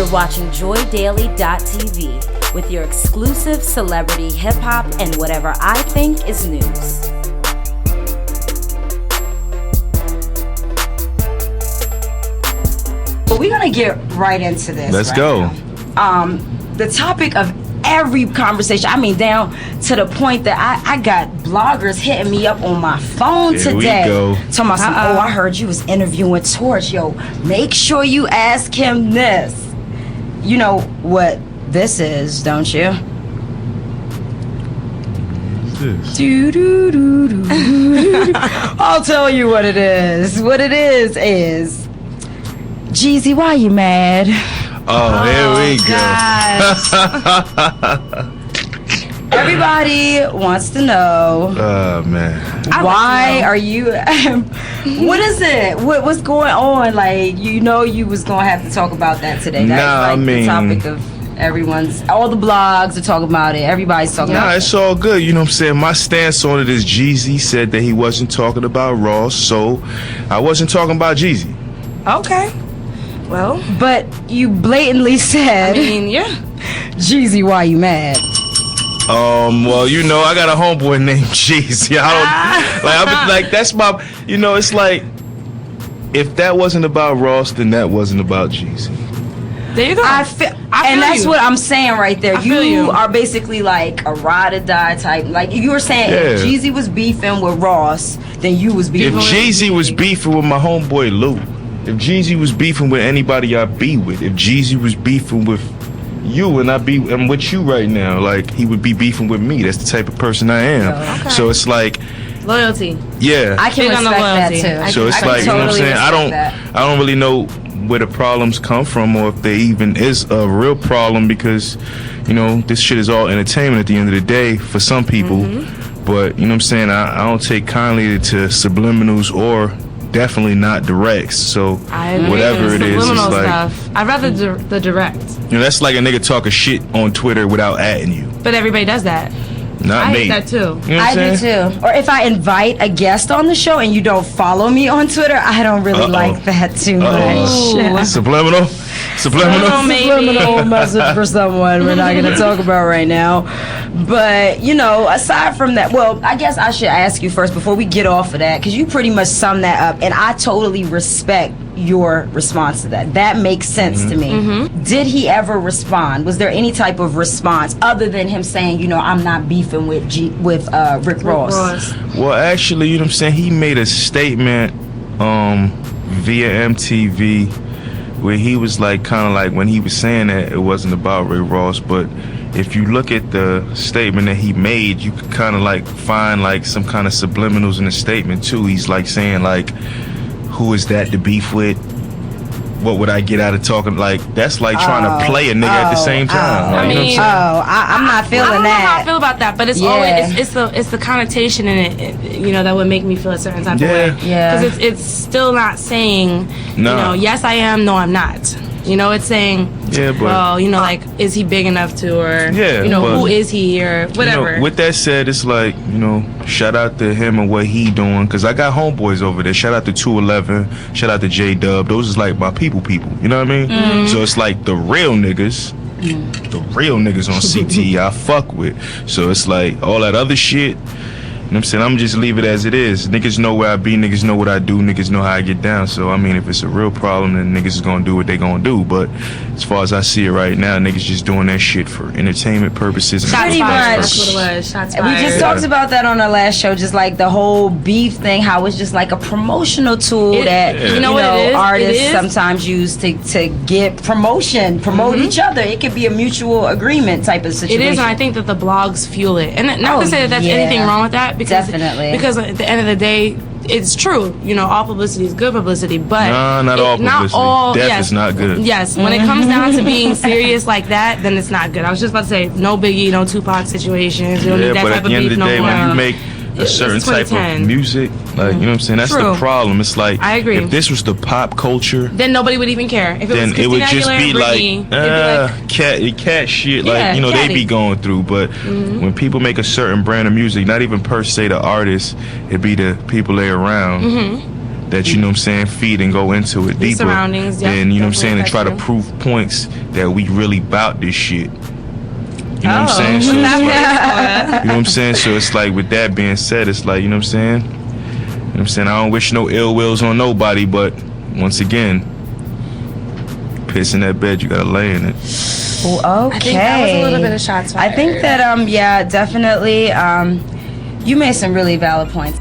You're watching JoyDaily.tv with your exclusive celebrity hip-hop and whatever I think is news. We're going to get right into this. Let's go. The topic of every conversation, I mean, down to the point that I got bloggers hitting me up on my phone Here today. we go. Talking about some, I heard you was interviewing Torch. Yo, make sure you ask him this. You know what this is, don't you? I'll tell you what it is. What it is Jeezy, why you mad? Oh, here we go. Everybody wants to know. Oh, man. Why are you? What is it? What's going on? Like, you know, you was gonna have to talk about that today. That's the topic of all the blogs are talking about it. Everybody's talking about it. It's all good. You know what I'm saying? My stance on it is Jeezy said that he wasn't talking about Ross, so I wasn't talking about Jeezy. Okay. Well, but you blatantly said, Jeezy, why you mad? Well, you know, I got a homeboy named Jeezy. That's my, you know, it's like, if that wasn't about Ross, then that wasn't about Jeezy. There you go. And that's what I'm saying right there. You are basically like a ride or die type. Like you were saying, if Jeezy was beefing with Ross, then you was beefing with Jeezy was beefing with my homeboy Lou. If Jeezy was beefing with anybody I be with, if Jeezy was beefing with you and I'm with you right now, like he would be beefing with me. That's the type of person I am. Okay. So it's like loyalty. Yeah, I can respect that too. So it's like, you know what I'm saying? I don't really know where the problems come from or if there even is a real problem, because you know this shit is all entertainment at the end of the day for some people. But you know what I'm saying, I don't take kindly to subliminals or definitely not directs. So whatever it is, it's like I'd rather the direct. You know, that's like a nigga talking shit on Twitter without adding you. But everybody does that. Not I me. hate that too. You know what I I'm do saying? too. Or if I invite a guest on the show and you don't follow me on Twitter, I don't really like that too much. Subliminal message for someone we're not going to talk about right now. But, you know, aside from that, well, I guess I should ask you first before we get off of that, because you pretty much summed that up, and I totally respect your response to that. That makes sense to me. Did he ever respond? Was there any type of response other than him saying, you know, I'm not beefing with Rick Ross? Well, actually, you know what I'm saying, he made a statement via MTV where he was like, kind of like, when he was saying that it wasn't about Rick Ross, but if you look at the statement that he made, you could kind of like find like some kind of subliminals in the statement too. He's like saying like, who is that to beef with? What would I get out of talking? Like, that's like trying to play a nigga at the same time. I'm not feeling I don't that. know how I feel about that, but it's always it's the connotation in it, you know, that would make me feel a certain type of way. Yeah. Because it's still not saying, you know, yes I am, no I'm not. You know, it's saying, well, you know, like, is he big enough to, or, you know, who is he, or whatever. You know, with that said, it's like, you know, shout out to him and what he doing, because I got homeboys over there. Shout out to 211, shout out to J-Dub. Those is like my people, you know what I mean? So it's like the real niggas on CT I fuck with. So it's like all that other shit, you know what I'm saying, I'm just leave it as it is. Niggas know where I be, niggas know what I do, niggas know how I get down. So I mean, if it's a real problem, then niggas is gonna do what they gonna do. But as far as I see it right now, niggas just doing that shit for entertainment purposes. Pretty much. That's what it was. Shots fired. We just talked about that on our last show, just like the whole beef thing, how it's just like a promotional tool that you know what it is? Artists sometimes use to get promote each other. It could be a mutual agreement type of situation. It is, and I think that the blogs fuel it. And not to say that that's anything wrong with that, because at the end of the day, it's true. You know, all publicity is good publicity, but not all publicity. Death is not good. Yes, when it comes down to being serious like that, then it's not good. I was just about to say, no Biggie, no Tupac situations. You don't need that type of beef no more. But at the end of the day, when you make a certain type of music, like, you know what I'm saying, that's the problem. It's like, I agree. If this was the pop culture, then nobody would even care. If it was it would just Aguilera be and Britney, like cat shit, like, you know, they be going through. But when people make a certain brand of music, not even per se the artist, it be the people they around, that, you know what I'm saying, feed and go into it deeper. Surroundings, and, you know what I'm saying, and try to prove points that we really bout this shit. You know what I'm saying? So it's like, you know what I'm saying? So it's like, with that being said, it's like, you know what I'm saying? You know what I'm saying? I don't wish no ill wills on nobody, but once again, piss in that bed, you gotta lay in it. Well, okay. I think that was a little bit of shots fired. I think that, yeah, definitely, you made some really valid points.